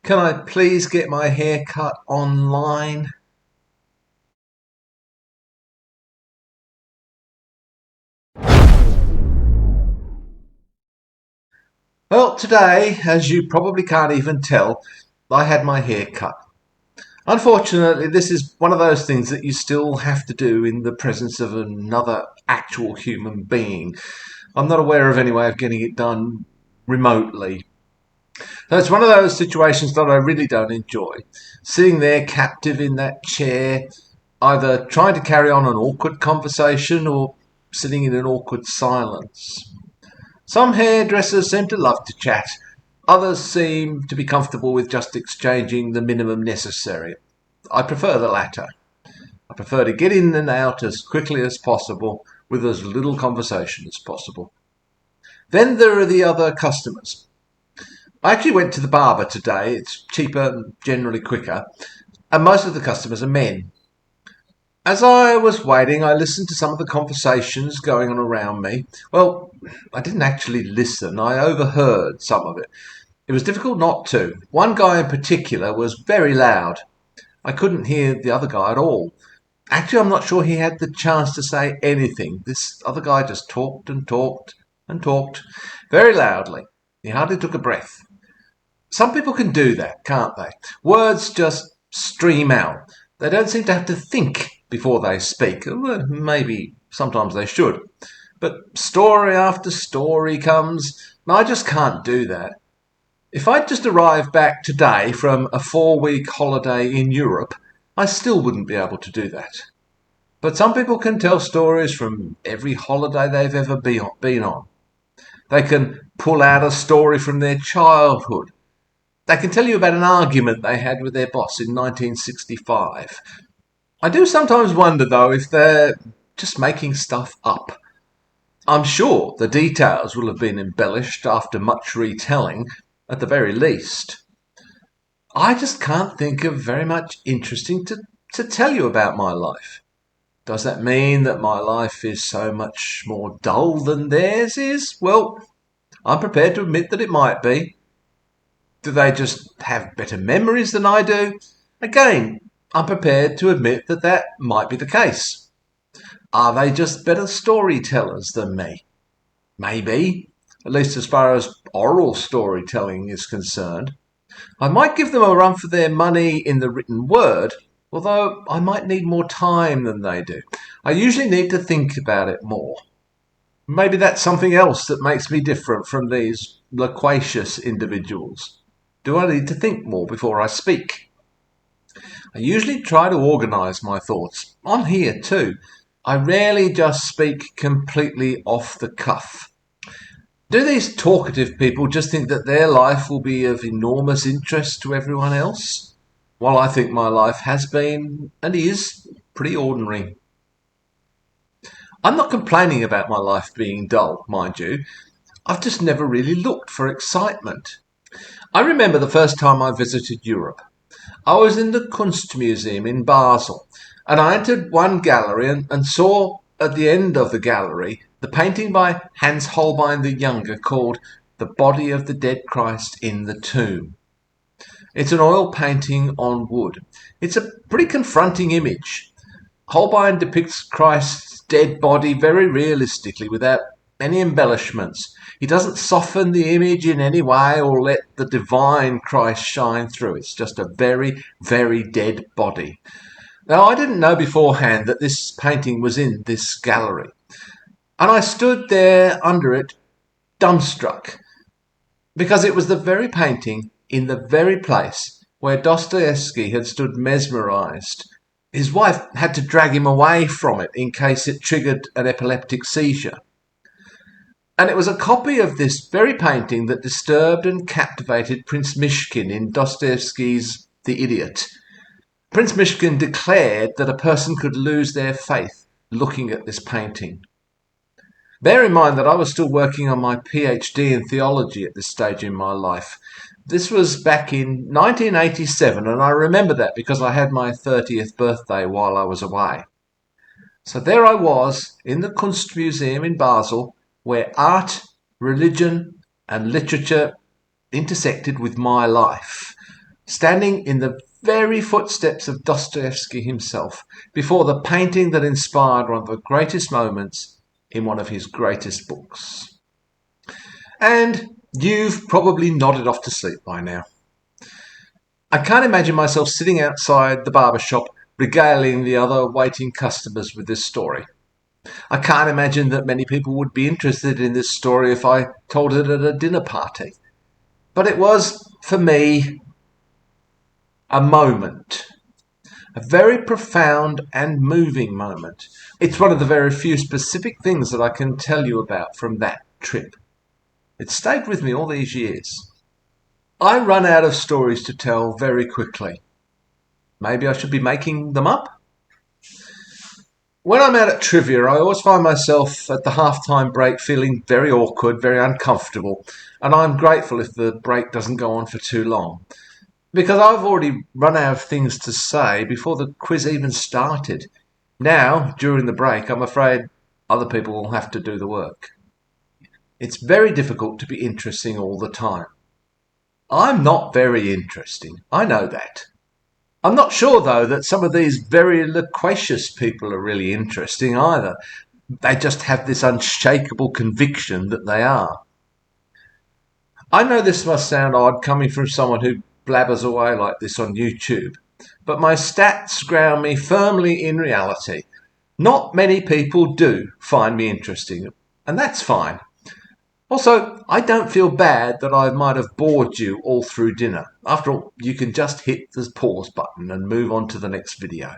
Can I please get my hair cut online? Well, today, as you probably can't even tell, I had my hair cut. Unfortunately, this is one of those things that you still have to do in the presence of another actual human being. I'm not aware of any way of getting it done remotely. So it's one of those situations that I really don't enjoy. Sitting there captive in that chair, either trying to carry on an awkward conversation or sitting in an awkward silence. Some hairdressers seem to love to chat. Others seem to be comfortable with just exchanging the minimum necessary. I prefer the latter. I prefer to get in and out as quickly as possible with as little conversation as possible. Then there are the other customers. I actually went to the barber today. It's cheaper and generally quicker. And most of the customers are men. As I was waiting, I listened to some of the conversations going on around me. Well, I didn't actually listen. I overheard some of it. It was difficult not to. One guy in particular was very loud. I couldn't hear the other guy at all. Actually, I'm not sure he had the chance to say anything. This other guy just talked and talked and talked very loudly. He hardly took a breath. Some people can do that, can't they? Words just stream out. They don't seem to have to think before they speak. Well, maybe sometimes they should. But story after story comes. I just can't do that. If I'd just arrived back today from a 4-week holiday in Europe, I still wouldn't be able to do that. But some people can tell stories from every holiday they've ever been on. They can pull out a story from their childhood. They can tell you about an argument they had with their boss in 1965. I do sometimes wonder, though, if they're just making stuff up. I'm sure the details will have been embellished after much retelling, at the very least. I just can't think of very much interesting to tell you about my life. Does that mean that my life is so much more dull than theirs is? Well, I'm prepared to admit that it might be. Do they just have better memories than I do? Again, I'm prepared to admit that that might be the case. Are they just better storytellers than me? Maybe, at least as far as oral storytelling is concerned. I might give them a run for their money in the written word, although I might need more time than they do. I usually need to think about it more. Maybe that's something else that makes me different from these loquacious individuals. Do I need to think more before I speak? I usually try to organise my thoughts. On here too. I rarely just speak completely off the cuff. Do these talkative people just think that their life will be of enormous interest to everyone else? While I think my life has been, and is, pretty ordinary. I'm not complaining about my life being dull, mind you. I've just never really looked for excitement. I remember the first time I visited Europe. I was in the Kunstmuseum in Basel, and I entered one gallery and saw at the end of the gallery the painting by Hans Holbein the Younger called The Body of the Dead Christ in the Tomb. It's an oil painting on wood. It's a pretty confronting image. Holbein depicts Christ's dead body very realistically without any embellishments. He doesn't soften the image in any way or let the divine Christ shine through. It's just a very, very dead body. Now, I didn't know beforehand that this painting was in this gallery. And I stood there under it, dumbstruck, because it was the very painting in the very place where Dostoevsky had stood mesmerized. His wife had to drag him away from it in case it triggered an epileptic seizure. And it was a copy of this very painting that disturbed and captivated Prince Myshkin in Dostoevsky's The Idiot. Prince Myshkin declared that a person could lose their faith looking at this painting. Bear in mind that I was still working on my PhD in theology at this stage in my life. This was back in 1987, and I remember that because I had my 30th birthday while I was away. So there I was in the Kunstmuseum in Basel, where art, religion, and literature intersected with my life. standing in the very footsteps of Dostoevsky himself, before the painting that inspired one of the greatest moments in one of his greatest books. And you've probably nodded off to sleep by now. I can't imagine myself sitting outside the barber shop regaling the other waiting customers with this story. I can't imagine that many people would be interested in this story if I told it at a dinner party. But it was, for me, a moment. A very profound and moving moment. It's one of the very few specific things that I can tell you about from that trip. It stayed with me all these years. I run out of stories to tell very quickly. Maybe I should be making them up? When I'm out at trivia, I always find myself at the halftime break feeling very awkward, very uncomfortable, and I'm grateful if the break doesn't go on for too long, because I've already run out of things to say before the quiz even started. Now, during the break, I'm afraid other people will have to do the work. It's very difficult to be interesting all the time. I'm not very interesting. I know that. I'm not sure, though, that some of these very loquacious people are really interesting either. They just have this unshakable conviction that they are. I know this must sound odd coming from someone who blabbers away like this on YouTube, but my stats ground me firmly in reality. Not many people do find me interesting, and that's fine. Also, I don't feel bad that I might have bored you all through dinner. After all, you can just hit the pause button and move on to the next video.